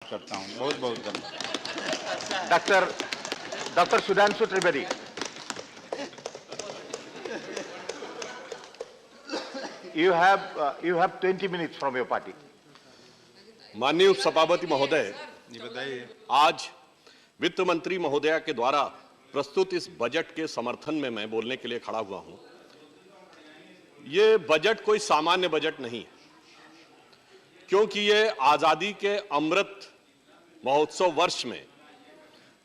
करता हूँ। बहुत बहुत धन्यवाद। Doctor Sudhanshu Trivedi. You have 20 minutes from your party. माननीय उपसभापति महोदय, जी बताइए। आज वित्त मंत्री महोदया के द्वारा प्रस्तुत इस बजट के समर्थन में मैं बोलने के लिए खड़ा हुआ हूं। ये बजट कोई सामान्य बजट नहीं है, क्योंकि ये आजादी के अमृत महोत्सव वर्ष में,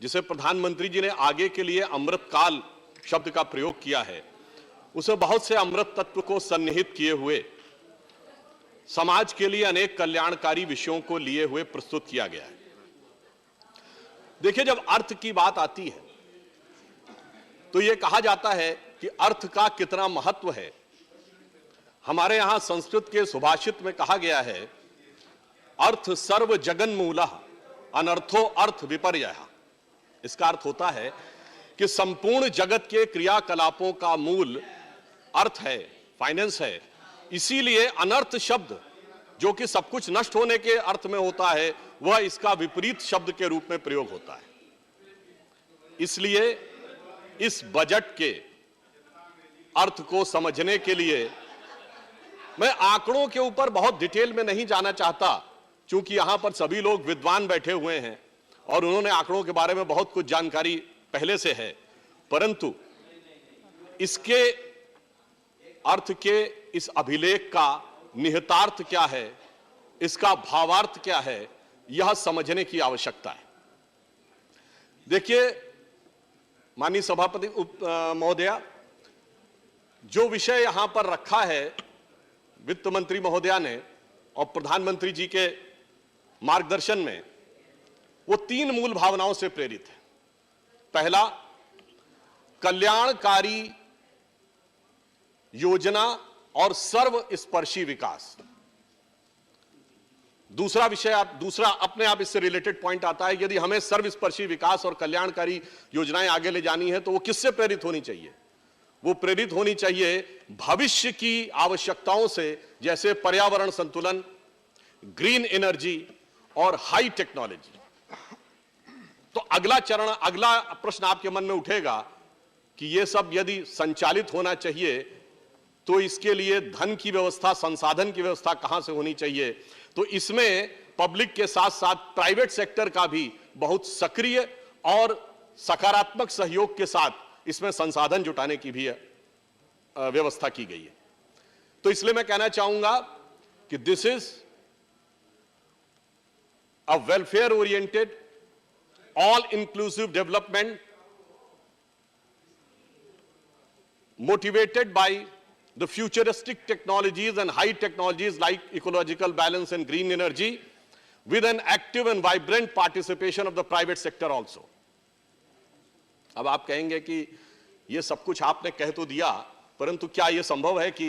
जिसे प्रधानमंत्री जी ने आगे के लिए अमृत काल शब्द का प्रयोग किया है, उसे बहुत से अमृत तत्व को सन्निहित किए हुए समाज के लिए अनेक कल्याणकारी विषयों को लिए हुए प्रस्तुत किया गया है। देखिए, जब अर्थ की बात आती है तो यह कहा जाता है कि अर्थ का कितना महत्व है। हमारे यहां संस्कृत के सुभाषित में कहा गया है, अर्थ सर्व जगन मूलः अनर्थो अर्थ विपर्ययः। इसका अर्थ होता है कि संपूर्ण जगत के क्रियाकलापों का मूल अर्थ है, फाइनेंस है। इसीलिए अनर्थ शब्द, जो कि सब कुछ नष्ट होने के अर्थ में होता है, वह इसका विपरीत शब्द के रूप में प्रयोग होता है। इसलिए इस बजट के अर्थ को समझने के लिए मैं आंकड़ों के ऊपर बहुत डिटेल में नहीं जाना चाहता, क्योंकि यहां पर सभी लोग विद्वान बैठे हुए हैं और उन्होंने आंकड़ों के बारे में बहुत कुछ जानकारी पहले से है। परंतु इसके अर्थ के इस अभिलेख का निहितार्थ क्या है, इसका भावार्थ क्या है, यह समझने की आवश्यकता है। देखिए माननीय सभापति महोदया, जो विषय यहां पर रखा है वित्त मंत्री महोदया ने और प्रधानमंत्री जी के मार्गदर्शन में, वो तीन मूल भावनाओं से प्रेरित है। पहला, कल्याणकारी योजना और सर्वस्पर्शी विकास। दूसरा विषय, दूसरा अपने आप इससे रिलेटेड पॉइंट आता है, यदि हमें सर्वस्पर्शी विकास और कल्याणकारी योजनाएं आगे ले जानी है तो वो किससे प्रेरित होनी चाहिए? वो प्रेरित होनी चाहिए भविष्य की आवश्यकताओं से, जैसे पर्यावरण संतुलन, ग्रीन एनर्जी और हाई टेक्नोलॉजी। तो अगला चरण, अगला प्रश्न आपके मन में उठेगा कि ये सब यदि संचालित होना चाहिए तो इसके लिए धन की व्यवस्था, संसाधन की व्यवस्था कहां से होनी चाहिए? तो इसमें पब्लिक के साथ साथ प्राइवेट सेक्टर का भी बहुत सक्रिय और सकारात्मक सहयोग के साथ इसमें संसाधन जुटाने की भी व्यवस्था की गई है। तो इसलिए मैं कहना चाहूंगा कि this is a welfare oriented, all inclusive development motivated by the futuristic technologies and high technologies like ecological balance and green energy, with an active and vibrant participation of the private sector also. अब आप कहेंगे कि ये सब कुछ आपने कह तो दिया, परंतु क्या ये संभव है कि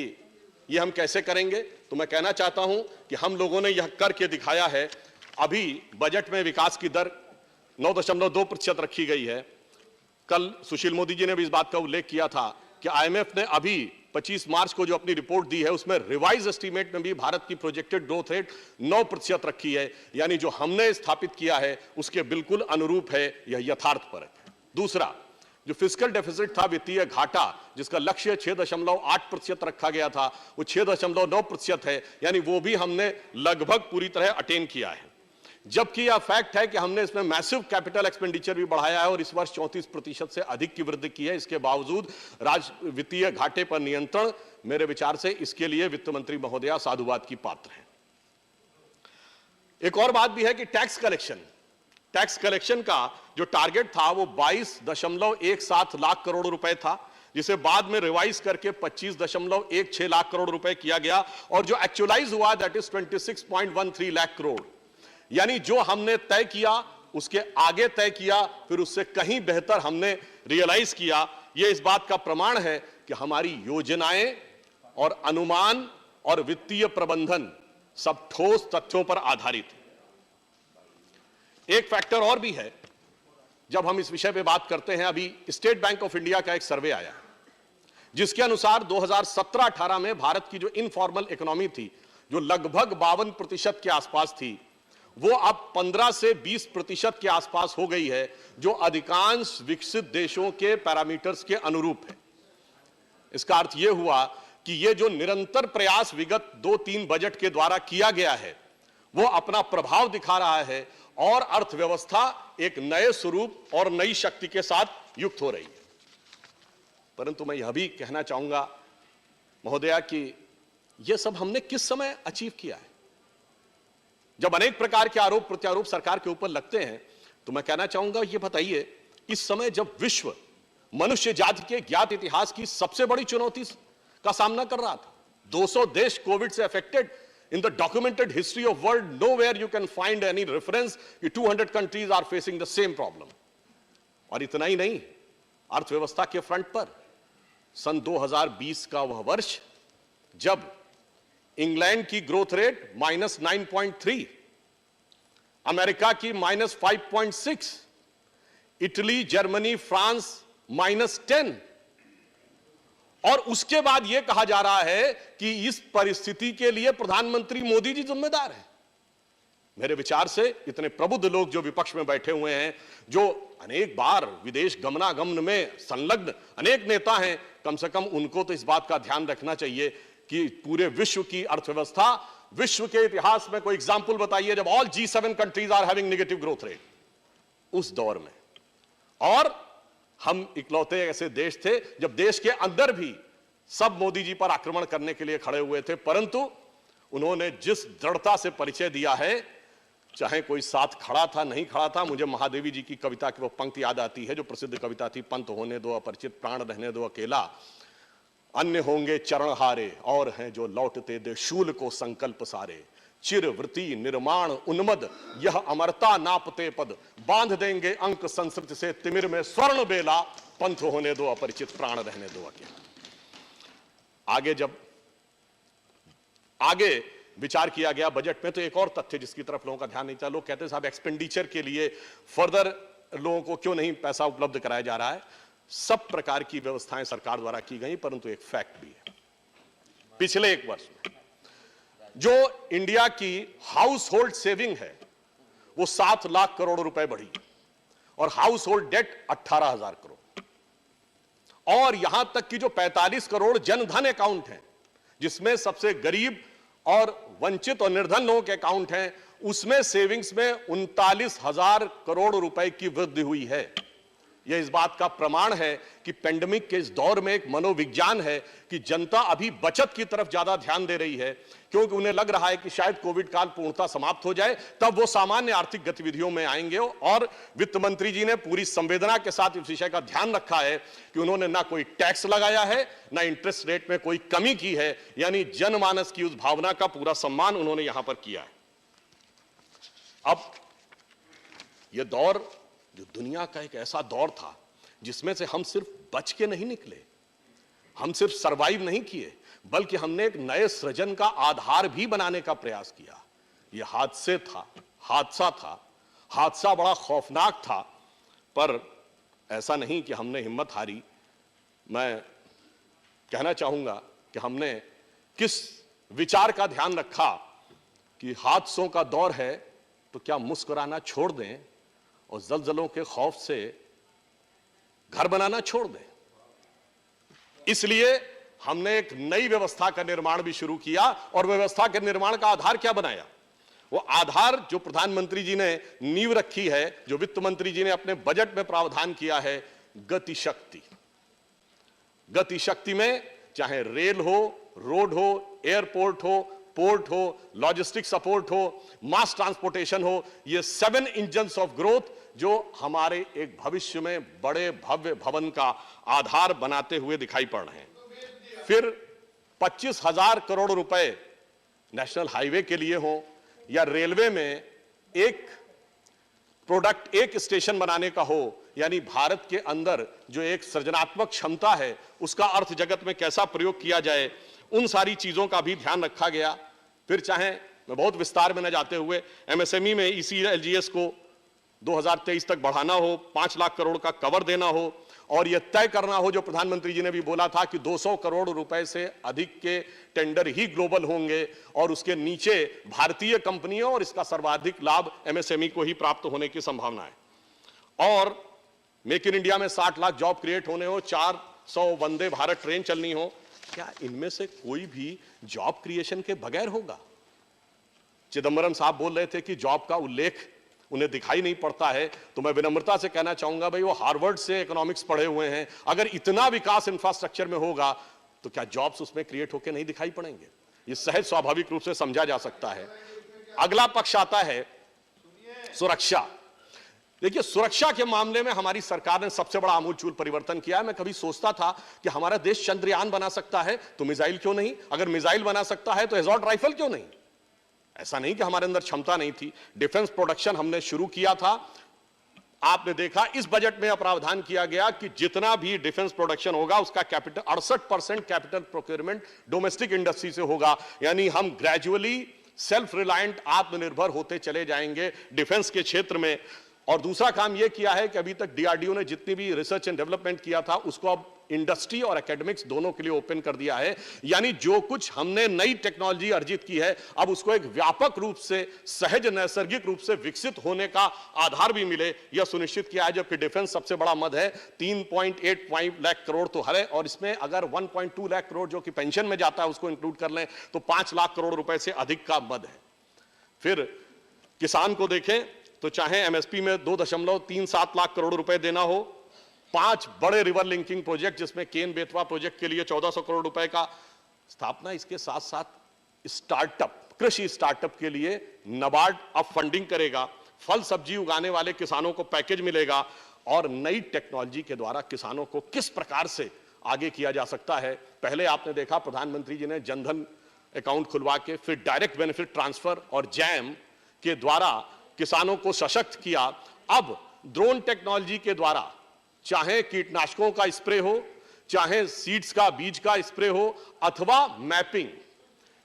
ये हम कैसे करेंगे? तो मैं कहना चाहता हूं कि हम लोगों ने यह करके दिखाया है। अभी बजट में विकास की दर 9.2% रखी गई है। कल सुशील मोदी जी ने भी इस बात का उल्लेख किया था कि आईएमएफ ने अभी 25 मार्च को जो अपनी रिपोर्ट दी है, उसमें रिवाइज एस्टीमेट में भी भारत की प्रोजेक्टेड ग्रोथ रेट 9% रखी है। यानी जो हमने स्थापित किया है उसके बिल्कुल अनुरूप है, यह यथार्थपरक है। दूसरा, जो फिस्कल डेफिसिट था, वित्तीय घाटा, जिसका लक्ष्य 6.8% रखा गया था, वो 6.9% है। यानी वो भी हमने लगभग पूरी तरह अटेन किया है। जबकि यह फैक्ट है कि हमने इसमें मैसिव कैपिटल एक्सपेंडिचर भी बढ़ाया है और इस वर्ष 34% से अधिक की वृद्धि की है। इसके बावजूद वित्तीय घाटे पर नियंत्रण, मेरे विचार से इसके लिए वित्त मंत्री महोदया साधुवाद की पात्र हैं। एक और बात भी है कि टैक्स कलेक्शन का जो टारगेट था वो 22.17 लाख करोड़ रुपए था, जिसे बाद में रिवाइज करके 25.16 लाख करोड़ रुपए किया गया, और जो एक्चुअलाइज हुआ दैट इज 26.13 लाख करोड़। यानी जो हमने तय किया उसके आगे तय किया, फिर उससे कहीं बेहतर हमने रियलाइज किया। यह इस बात का प्रमाण है कि हमारी योजनाएं और अनुमान और वित्तीय प्रबंधन सब ठोस तथ्यों पर आधारित है। एक फैक्टर और भी है, जब हम इस विषय पे बात करते हैं, अभी स्टेट बैंक ऑफ इंडिया का एक सर्वे आया जिसके अनुसार 2017-18 में भारत की जो इनफॉर्मल इकोनॉमी थी, जो लगभग 52% के आसपास थी, वो अब 15 से 20% के आसपास हो गई है, जो अधिकांश विकसित देशों के पैरामीटर्स के अनुरूप है। इसका अर्थ यह हुआ कि ये जो निरंतर प्रयास विगत 2-3 बजट के द्वारा किया गया है, वो अपना प्रभाव दिखा रहा है और अर्थव्यवस्था एक नए स्वरूप और नई शक्ति के साथ युक्त हो रही है। परंतु मैं यह भी कहना चाहूंगा महोदया कि यह सब हमने किस समय अचीव किया है। जब अनेक प्रकार के आरोप प्रत्यारोप सरकार के ऊपर लगते हैं, तो मैं कहना चाहूंगा, यह बताइए, इस समय जब विश्व मनुष्य जाति के ज्ञात इतिहास की सबसे बड़ी चुनौती का सामना कर रहा था, 200 देश कोविड से affected, in the documented history of world, nowhere you can find any reference कि 200 countries are facing the same problem। और इतना ही नहीं, अर्थव्यवस्था के फ्रंट पर सन 2020 का वह वर्ष जब इंग्लैंड की ग्रोथ रेट -9.3, अमेरिका की -5.6, इटली, जर्मनी, फ्रांस -10, और उसके बाद यह कहा जा रहा है कि इस परिस्थिति के लिए प्रधानमंत्री मोदी जी जिम्मेदार हैं। मेरे विचार से इतने प्रबुद्ध लोग जो विपक्ष में बैठे हुए हैं, जो अनेक बार विदेश गमनागमन में संलग्न अनेक नेता हैं, कम से कम उनको तो इस बात का ध्यान रखना चाहिए कि पूरे विश्व की अर्थव्यवस्था, विश्व के इतिहास में कोई एग्जाम्पल बताइए जब all G7 countries are having negative growth rate, उस दौर में। और हम इकलौते ऐसे देश थे जब देश के अंदर भी सब मोदी जी पर आक्रमण करने के लिए खड़े हुए थे, परंतु उन्होंने जिस दृढ़ता से परिचय दिया है, चाहे कोई साथ खड़ा था नहीं खड़ा था। मुझे महादेवी जी की कविता की वो पंक्ति याद आती है जो प्रसिद्ध कविता थी, पंथ होने दो अपरिचित, प्राण रहने दो अकेला, अन्य होंगे चरण हारे, और हैं जो लौटते दे शूल को संकल्प सारे, चिरवृत्ति निर्माण उन्मद यह अमरता नापते पद, बांध देंगे अंक संस्कृत से तिमिर में स्वर्ण बेला, पंथ होने दो अपरिचित, प्राण रहने दो अकेला। आगे विचार किया गया बजट में, तो एक और तथ्य जिसकी तरफ लोगों का ध्यान नहीं था। लोग कहते हैं साहब एक्सपेंडिचर के लिए फर्दर लोगों को क्यों नहीं पैसा उपलब्ध कराया जा रहा है। सब प्रकार की व्यवस्थाएं सरकार द्वारा की गई, परंतु एक फैक्ट भी है, पिछले एक वर्ष में जो इंडिया की हाउस होल्ड सेविंग है वो 7 लाख करोड़ रुपए बढ़ी, और हाउस होल्ड डेट 18,000 करोड़, और यहां तक कि जो 45 करोड़ जनधन अकाउंट हैं, जिसमें सबसे गरीब और वंचित और निर्धन लोगों के अकाउंट हैं, उसमें सेविंग्स में 39,000 करोड़ रुपए की वृद्धि हुई है। यह इस बात का प्रमाण है कि पेंडेमिक के इस दौर में एक मनोविज्ञान है कि जनता अभी बचत की तरफ ज्यादा ध्यान दे रही है, क्योंकि उन्हें लग रहा है कि शायद कोविड काल पूर्णतः समाप्त हो जाए, तब वो सामान्य आर्थिक गतिविधियों में आएंगे। और वित्त मंत्री जी ने पूरी संवेदना के साथ इस विषय का ध्यान रखा है कि उन्होंने ना कोई टैक्स लगाया है, ना इंटरेस्ट रेट में कोई कमी की है, यानी जनमानस की उस भावना का पूरा सम्मान उन्होंने यहां पर किया है। अब यह दौर जो दुनिया का एक ऐसा दौर था जिसमें से हम सिर्फ बच के नहीं निकले, हम सिर्फ सरवाइव नहीं किए, बल्कि हमने एक नए सृजन का आधार भी बनाने का प्रयास किया। यह हादसा था, हादसा बड़ा खौफनाक था, पर ऐसा नहीं कि हमने हिम्मत हारी। मैं कहना चाहूंगा कि हमने किस विचार का ध्यान रखा कि हादसों का दौर है तो क्या मुस्कुराना छोड़ दें और जलजलों के खौफ से घर बनाना छोड़ दें। इसलिए हमने एक नई व्यवस्था का निर्माण भी शुरू किया, और व्यवस्था के निर्माण का आधार क्या बनाया? वो आधार जो प्रधानमंत्री जी ने नींव रखी है, जो वित्त मंत्री जी ने अपने बजट में प्रावधान किया है, गति शक्ति। गति शक्ति में चाहे रेल हो, रोड हो, एयरपोर्ट हो, पोर्ट हो, लॉजिस्टिक सपोर्ट हो, मास ट्रांसपोर्टेशन हो, ये 7 इंजन्स ऑफ ग्रोथ जो हमारे एक भविष्य में बड़े भव्य भवन का आधार बनाते हुए दिखाई पड़ रहे हैं। फिर 25,000 करोड़ रुपए नेशनल हाईवे के लिए हो, या रेलवे में एक प्रोडक्ट एक स्टेशन बनाने का हो, यानी भारत के अंदर जो एक सृजनात्मक क्षमता है उसका अर्थ जगत में कैसा प्रयोग किया जाए, उन सारी चीजों का भी ध्यान रखा गया। फिर चाहे मैं बहुत विस्तार में न जाते हुए एमएसएमई में ECLGS को 2023 तक बढ़ाना हो, 5 लाख करोड़ का कवर देना हो, और यह तय करना हो, जो प्रधानमंत्री जी ने भी बोला था कि 200 करोड़ रुपए से अधिक के टेंडर ही ग्लोबल होंगे और उसके नीचे भारतीय कंपनियों और इसका सर्वाधिक लाभ एमएसएमई को ही प्राप्त होने की संभावना है। और मेक इन इंडिया में 60 लाख जॉब क्रिएट होने हो, 400 वंदे भारत ट्रेन चलनी हो, क्या इनमें से कोई भी जॉब क्रिएशन के बगैर होगा? चिदंबरम साहब बोल रहे थे कि जॉब का उल्लेख उन्हें दिखाई नहीं पड़ता है, तो मैं विनम्रता से कहना चाहूंगा, भाई वो हार्वर्ड से इकोनॉमिक्स पढ़े हुए हैं, अगर इतना विकास इंफ्रास्ट्रक्चर में होगा तो क्या जॉब्स उसमें क्रिएट होकर नहीं दिखाई पड़ेंगे? ये सहज स्वाभाविक रूप से समझा जा सकता है। अगला पक्ष आता है सुरक्षा। देखिए, सुरक्षा के मामले में हमारी सरकार ने सबसे बड़ा आमूलचूल परिवर्तन किया है। मैं कभी सोचता था कि हमारा देश चंद्रयान बना सकता है तो मिसाइल क्यों नहीं, अगर मिसाइल बना सकता है तो एसॉल्ट राइफल क्यों नहीं? ऐसा नहीं कि हमारे अंदर क्षमता नहीं थी। डिफेंस प्रोडक्शन हमने शुरू किया था। आपने देखा इस बजट में प्रावधान किया गया कि जितना भी डिफेंस प्रोडक्शन होगा उसका capital 68% capital procurement domestic industry से होगा, यानी हम ग्रेजुअली सेल्फ रिलायंट, आत्मनिर्भर होते चले जाएंगे डिफेंस के क्षेत्र में। और दूसरा काम यह किया है कि अभी तक डीआरडीओ ने जितनी भी रिसर्च एंड डेवलपमेंट किया था उसको अब इंडस्ट्री और एकेडमिक्स दोनों के लिए ओपन कर दिया है, यानी जो कुछ हमने नई टेक्नोलॉजी अर्जित की है अब उसको एक व्यापक रूप से, सहज नैसर्गिक रूप से विकसित होने का आधार भी मिले, यह सुनिश्चित किया है। जबकि डिफेंस सबसे बड़ा मद है, 3.85 लाख करोड़ तो है, और इसमें अगर 1.2 लाख करोड़ जो कि पेंशन में जाता है उसको इंक्लूड कर लें तो 5 लाख करोड़ रुपए से अधिक का मद है। फिर किसान को देखें तो चाहे एमएसपी में 2.37 लाख करोड़ रुपए देना हो, 5 बड़े रिवर लिंकिंग प्रोजेक्ट जिसमें केन बेतवा प्रोजेक्ट के लिए 1400 करोड़ रुपए का स्थापना, इसके साथ साथ स्टार्टअप, कृषि स्टार्टअप के लिए नाबार्ड अब फंडिंग करेगा, फल सब्जी उगाने वाले किसानों को पैकेज मिलेगा, और नई टेक्नोलॉजी के द्वारा किसानों को किस प्रकार से आगे किया जा सकता है। पहले आपने देखा प्रधानमंत्री जी ने जनधन अकाउंट खुलवा के फिर डायरेक्ट बेनिफिट ट्रांसफर और जैम के द्वारा किसानों को सशक्त किया। अब ड्रोन टेक्नोलॉजी के द्वारा चाहे कीटनाशकों का स्प्रे हो, चाहे सीड्स का, बीज का स्प्रे हो, अथवा मैपिंग,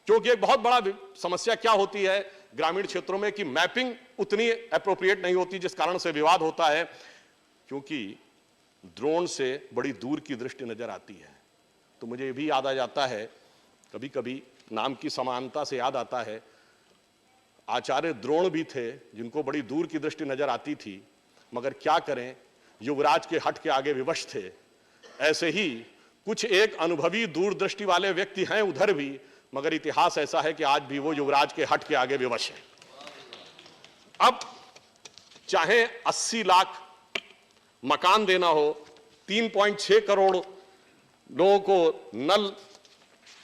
क्योंकि एक बहुत बड़ा समस्या क्या होती है ग्रामीण क्षेत्रों में कि मैपिंग उतनी एप्रोप्रिएट नहीं होती, जिस कारण से विवाद होता है, क्योंकि ड्रोन से बड़ी दूर की दृष्टि नजर आती है। तो मुझे ये भी याद आ जाता है, कभी कभी नाम की समानता से याद आता है, आचार्य द्रोण भी थे जिनको बड़ी दूर की दृष्टि नजर आती थी, मगर क्या करें, युवराज के हट के आगे विवश थे। ऐसे ही कुछ एक अनुभवी दूरदृष्टि वाले व्यक्ति हैं उधर भी, मगर इतिहास ऐसा है कि आज भी वो युवराज के हट के आगे विवश है। अब चाहे 80 लाख मकान देना हो, 3.6 करोड़ लोगों को नल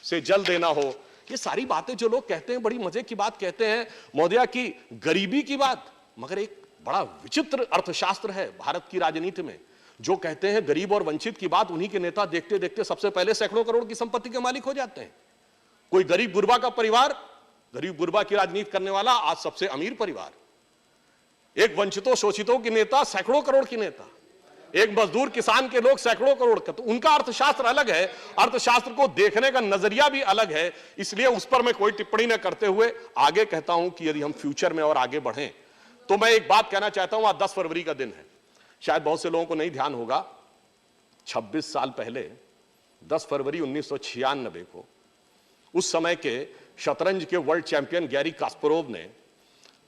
से जल देना हो, ये सारी बातें जो लोग कहते हैं बड़ी मजे की बात कहते हैं महोदया की गरीबी की बात, मगर एक बड़ा विचित्र अर्थशास्त्र है भारत की राजनीति में। जो कहते हैं गरीब और वंचित की बात, उन्हीं के नेता देखते देखते सबसे पहले सैकड़ों करोड़ की संपत्ति के मालिक हो जाते हैं। कोई गरीब गुरबा का परिवार, गरीब गुरबा की राजनीति करने वाला आज सबसे अमीर परिवार, एक वंचितों शोषितों की नेता सैकड़ों करोड़ की नेता, एक मजदूर किसान के लोग सैकड़ों करोड़ का। तो उनका अर्थशास्त्र अलग है, अर्थशास्त्र को देखने का नजरिया भी अलग है, इसलिए उस पर मैं कोई टिप्पणी न करते हुए आगे कहता हूं कि यदि हम फ्यूचर में और आगे बढ़ें तो मैं एक बात कहना चाहता हूं। आज 10 फरवरी का दिन है, शायद बहुत से लोगों को नहीं ध्यान होगा, 26 साल पहले 10 फरवरी 1996 को उस समय के शतरंज के वर्ल्ड चैंपियन गैरी कास्परोव ने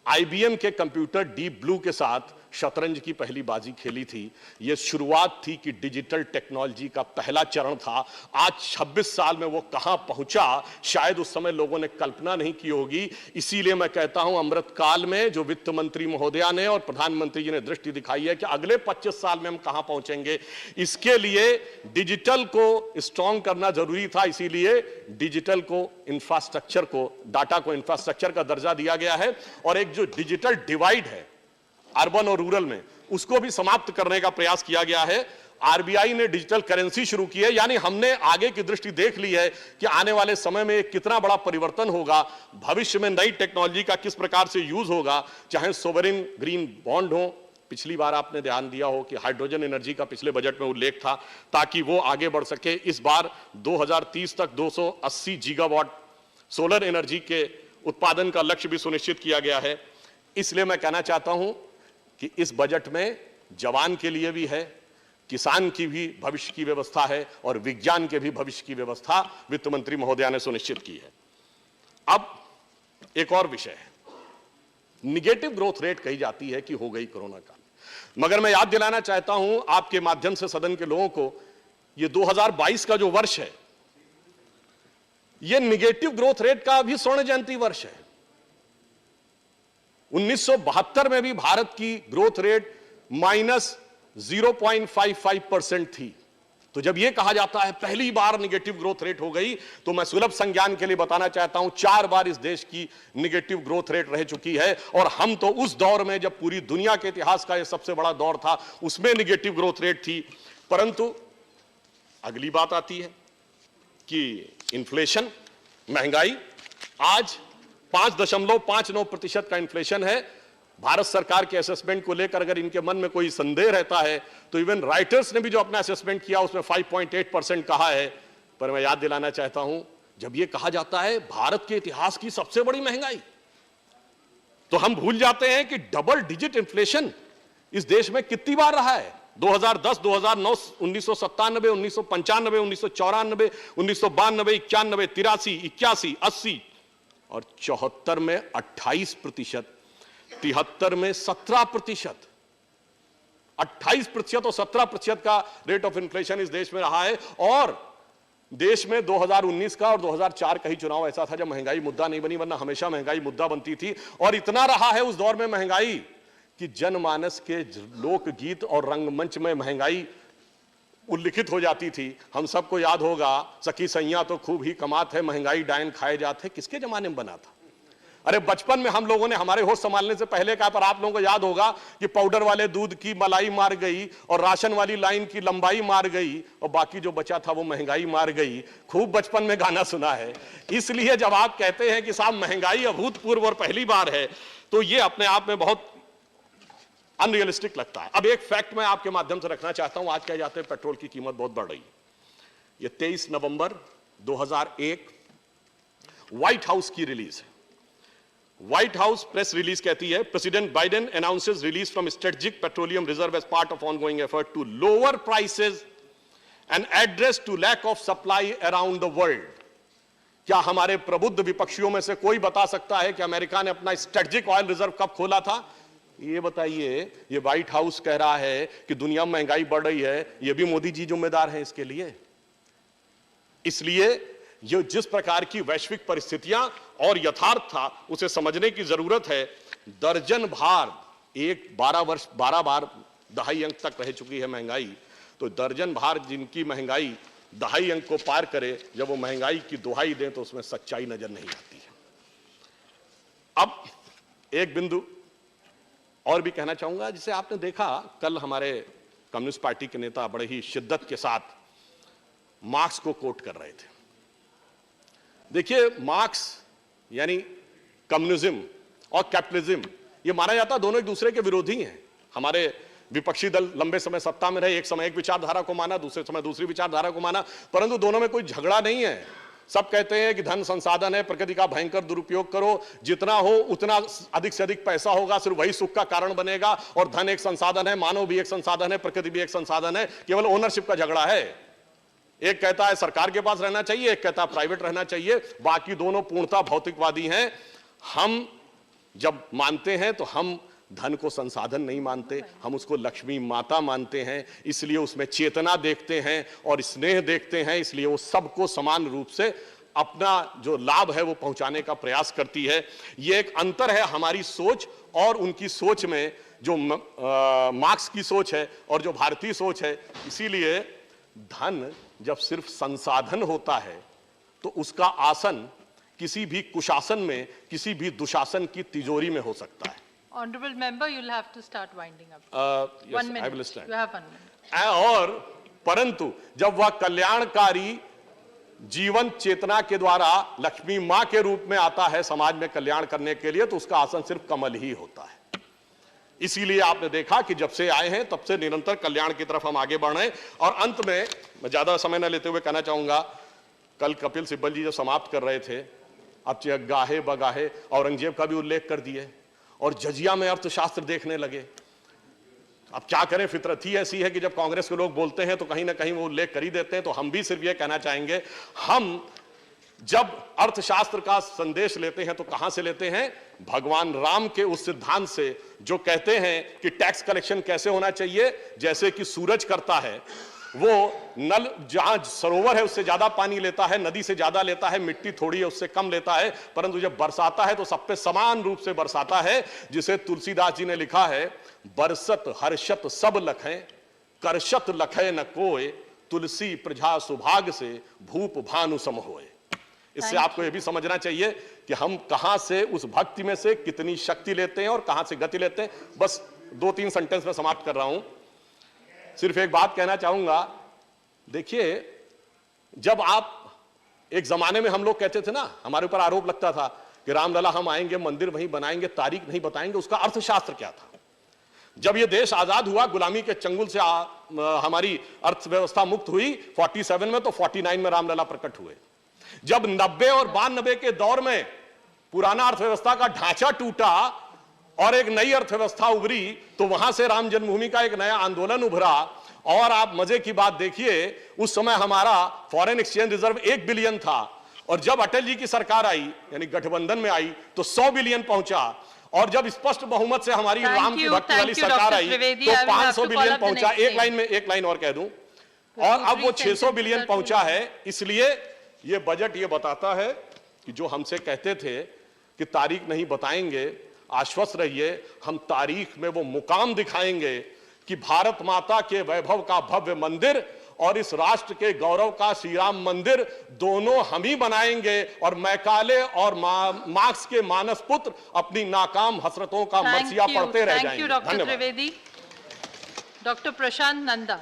आईबीएम के कंप्यूटर डीप ब्लू के साथ शतरंज की पहली बाजी खेली थी। यह शुरुआत थी कि डिजिटल टेक्नोलॉजी का पहला चरण था। आज 26 साल में वो कहां पहुंचा, शायद उस समय लोगों ने कल्पना नहीं की होगी। इसीलिए मैं कहता हूं अमृत काल में जो वित्त मंत्री महोदया ने और प्रधानमंत्री जी ने दृष्टि दिखाई है कि अगले 25 साल में हम कहां पहुंचेंगे, इसके लिए डिजिटल को स्ट्रॉन्ग करना जरूरी था। इसीलिए डिजिटल को, इंफ्रास्ट्रक्चर को, डाटा को इंफ्रास्ट्रक्चर का दर्जा दिया गया है, और एक जो डिजिटल डिवाइड है अर्बन और रूरल में, उसको भी समाप्त करने का प्रयास किया गया है। आरबीआई ने डिजिटल करेंसी शुरू की है, यानी हमने आगे की दृष्टि देख ली है कि आने वाले समय में कितना बड़ा परिवर्तन होगा, भविष्य में नई टेक्नोलॉजी का किस प्रकार से यूज होगा। चाहे सोवरिन ग्रीन बॉन्ड हो, पिछली बार आपने ध्यान दिया हो कि हाइड्रोजन एनर्जी का पिछले बजट में उल्लेख था ताकि वो आगे बढ़ सके। इस बार 2030 तक 280 गीगावाट सोलर एनर्जी के उत्पादन का लक्ष्य भी सुनिश्चित किया गया है। इसलिए मैं कहना चाहता हूं कि इस बजट में जवान के लिए भी है, किसान की भी भविष्य की व्यवस्था है और विज्ञान के भी भविष्य की व्यवस्था वित्त मंत्री महोदया ने सुनिश्चित की है। अब एक और विषय है, निगेटिव ग्रोथ रेट कही जाती है कि हो गई कोरोना काल, मगर मैं याद दिलाना चाहता हूं आपके माध्यम से सदन के लोगों को, ये 2022 का जो वर्ष है, यह निगेटिव ग्रोथ रेट का भी स्वर्ण जयंती वर्ष है। 1972 में भी भारत की ग्रोथ रेट -0.55% थी। तो जब यह कहा जाता है पहली बार निगेटिव ग्रोथ रेट हो गई, तो मैं सुलभ संज्ञान के लिए बताना चाहता हूं 4 बार इस देश की निगेटिव ग्रोथ रेट रह चुकी है, और हम तो उस दौर में, जब पूरी दुनिया के इतिहास का यह सबसे बड़ा दौर था, उसमें निगेटिव ग्रोथ रेट थी। परंतु अगली बात आती है कि इन्फ्लेशन, महंगाई, आज 5.59% का इन्फ्लेशन है। भारत सरकार के असेसमेंट को लेकर अगर इनके मन में कोई संदेह रहता है, तो इवन राइटर्स ने भी जो अपना असेसमेंट किया उसमें 5.8% कहा है। पर मैं याद दिलाना चाहता हूं, जब यह कहा जाता है भारत के इतिहास की सबसे बड़ी महंगाई, तो हम भूल जाते हैं कि डबल डिजिट इन्फ्लेशन इस देश में कितनी बार रहा है। 2010, 2009, 1997, 1995, 1994, 1992, 91, 83, 81, 80 और 74 में 28%, 73 में 17%, 28% और 17% का रेट ऑफ इन्फ्लेशन इस देश में रहा है। और देश में 2019 का और 2004 का ही चुनाव ऐसा था जब महंगाई मुद्दा नहीं बनी, वरना हमेशा महंगाई मुद्दा बनती थी। और इतना रहा है उस दौर में महंगाई कि जनमानस के लोकगीत और रंगमंच में महंगाई उल्लिखित हो जाती थी। हम सबको याद होगा, सखी सैया तो खूब ही कमात है, महंगाई डायन खाए जाते, किसके जमाने में बना था? अरे बचपन में हम लोगों ने, हमारे होश संभालने से पहले का, पर आप लोगों को याद होगा कि पाउडर वाले दूध की मलाई मार गई और राशन वाली लाइन की लंबाई मार गई और बाकी जो बचा था वो महंगाई मार गई। खूब बचपन में गाना सुना है। इसलिए जब आप कहते हैं कि साहब महंगाई अभूतपूर्व और पहली बार है, तो ये अपने आप में बहुत अनरियलिस्टिक लगता है। अब एक फैक्ट मैं आपके माध्यम से रखना चाहता हूं। आज कह जाते हैं पेट्रोल की कीमत बहुत बढ़ रही है। ये 23 नवंबर 2001 व्हाइट हाउस की रिलीज है। व्हाइट हाउस प्रेस रिलीज कहती है, president Biden announces release from strategic petroleum reserve as part of ongoing effort to lower prices and address to lack of supply around the world. क्या हमारे प्रबुद्ध विपक्षियों में से कोई बता सकता है कि अमेरिका ने अपना स्ट्रेटेजिक ऑयल रिजर्व कब खोला था? ये बताइए। ये व्हाइट हाउस कह रहा है कि दुनिया में महंगाई बढ़ रही है, ये भी मोदी जी जिम्मेदार हैं इसके लिए। इसलिए ये जिस प्रकार की वैश्विक परिस्थितियां और यथार्थ था, उसे समझने की जरूरत है। दर्जन भार, 12 बार दहाई अंक तक रह चुकी है महंगाई, तो दर्जन भार जिनकी महंगाई दहाई अंक को पार करे, जब वो महंगाई की दुहाई दें तो उसमें सच्चाई नजर नहीं आती है। अब एक बिंदु और भी कहना चाहूंगा, जिसे आपने देखा कल हमारे कम्युनिस्ट पार्टी के नेता बड़े ही शिद्दत के साथ मार्क्स को कोट कर रहे थे। देखिए, मार्क्स यानी कम्युनिज्म और कैपिटलिज्म, ये माना जाता है दोनों एक दूसरे के विरोधी हैं। हमारे विपक्षी दल लंबे समय सत्ता में रहे, एक समय एक विचारधारा को माना, दूसरे समय दूसरी विचारधारा को माना, परंतु दोनों में कोई झगड़ा नहीं है। सब कहते हैं कि धन संसाधन है, प्रकृति का भयंकर दुरुपयोग करो, जितना हो उतना अधिक से अधिक पैसा होगा, सिर्फ वही सुख का कारण बनेगा। और धन एक संसाधन है, मानव भी एक संसाधन है, प्रकृति भी एक संसाधन है, केवल ओनरशिप का झगड़ा है। एक कहता है सरकार के पास रहना चाहिए, एक कहता है प्राइवेट रहना चाहिए, बाकी दोनों पूर्णतः भौतिकवादी हैं। हम जब मानते हैं तो हम धन को संसाधन नहीं मानते, हम उसको लक्ष्मी माता मानते हैं। इसलिए उसमें चेतना देखते हैं और स्नेह देखते हैं, इसलिए वो सबको समान रूप से अपना जो लाभ है वो पहुंचाने का प्रयास करती है। ये एक अंतर है हमारी सोच और उनकी सोच में, जो मार्क्स की सोच है और जो भारतीय सोच है। इसीलिए धन जब सिर्फ संसाधन होता है तो उसका आसन किसी भी कुशासन में, किसी भी दुशासन की तिजोरी में हो सकता है। Honorable member, you'll have to start winding up. Yes, 1 minute. I will stand. You have 1 minute. और परंतु जब वह कल्याणकारी जीवन चेतना के द्वारा लक्ष्मी मां के रूप में आता है समाज में कल्याण करने के लिए, तो उसका आसन सिर्फ कमल ही होता है। इसीलिए आपने देखा कि जब से आए हैं तब से निरंतर कल्याण की तरफ हम आगे बढ़ रहे हैं। और अंत में मैं ज्यादा समय न लेते हुए कहना चाहूंगा, कल कपिल सिब्बल जी जो समाप्त कर रहे थे, अब गाहे बगाहे औरंगजेब का भी उल्लेख कर दिए और जजिया में अर्थशास्त्र देखने लगे। अब क्या करें, फितरत ही ऐसी है कि जब कांग्रेस के लोग बोलते हैं तो कहीं ना कहीं वो उल्लेख कर ही देते हैं। तो हम भी सिर्फ ये कहना चाहेंगे, हम जब अर्थशास्त्र का संदेश लेते हैं तो कहां से लेते हैं? भगवान राम के उस सिद्धांत से जो कहते हैं कि टैक्स कलेक्शन कैसे होना चाहिए। जैसे कि सूरज करता है, वो नल जहां सरोवर है उससे ज्यादा पानी लेता है, नदी से ज्यादा लेता है, मिट्टी थोड़ी है उससे कम लेता है, परंतु जब बरसाता है तो सब पे समान रूप से बरसाता है। जिसे तुलसीदास जी ने लिखा है, बरसत हर्षत सब लखें, करशत लखे न कोय, तुलसी प्रजा सुभाग से भूप भानु सम होए। इससे आपको यह भी समझना चाहिए कि हम कहां से उस भक्ति में से कितनी शक्ति लेते हैं और कहां से गति लेते हैं। बस 2-3 सेंटेंस में समाप्त कर रहा हूं। सिर्फ एक बात कहना चाहूंगा, देखिए, जब आप एक जमाने में हम लोग कहते थे ना, हमारे ऊपर आरोप लगता था कि रामलला हम आएंगे, मंदिर वहीं बनाएंगे, तारीख नहीं बताएंगे, उसका अर्थशास्त्र क्या था। जब यह देश आजाद हुआ, गुलामी के चंगुल से हमारी अर्थव्यवस्था मुक्त हुई 47 में, तो 49 में रामलला प्रकट हुए। जब 90 और 92 के दौर में पुराना अर्थव्यवस्था का ढांचा टूटा और एक नई अर्थव्यवस्था उभरी, तो वहां से राम जन्मभूमि का एक नया आंदोलन उभरा। और आप मजे की बात देखिए, उस समय हमारा फॉरेन एक्सचेंज रिजर्व 1 बिलियन था, और जब अटल जी की सरकार आई, यानी गठबंधन में आई, तो 100 बिलियन पहुंचा। और जब स्पष्ट बहुमत से हमारी राम की भक्ति वाली सरकार आई तो 500 बिलियन पहुंचा। एक लाइन और कह दूं, और अब वो 600 बिलियन पहुंचा है। इसलिए ये बजट ये बताता है कि जो हमसे कहते थे कि तारीख नहीं बताएंगे, आश्वस्त रहिए, हम तारीख में वो मुकाम दिखाएंगे कि भारत माता के वैभव का भव्य मंदिर और इस राष्ट्र के गौरव का श्री राम मंदिर दोनों हम ही बनाएंगे। और मैकाले और मार्क्स के मानस पुत्र अपनी नाकाम हसरतों का मरसिया पढ़ते रह जाएंगे। डॉक्टर त्रिवेदी। डॉक्टर प्रशांत नंदा।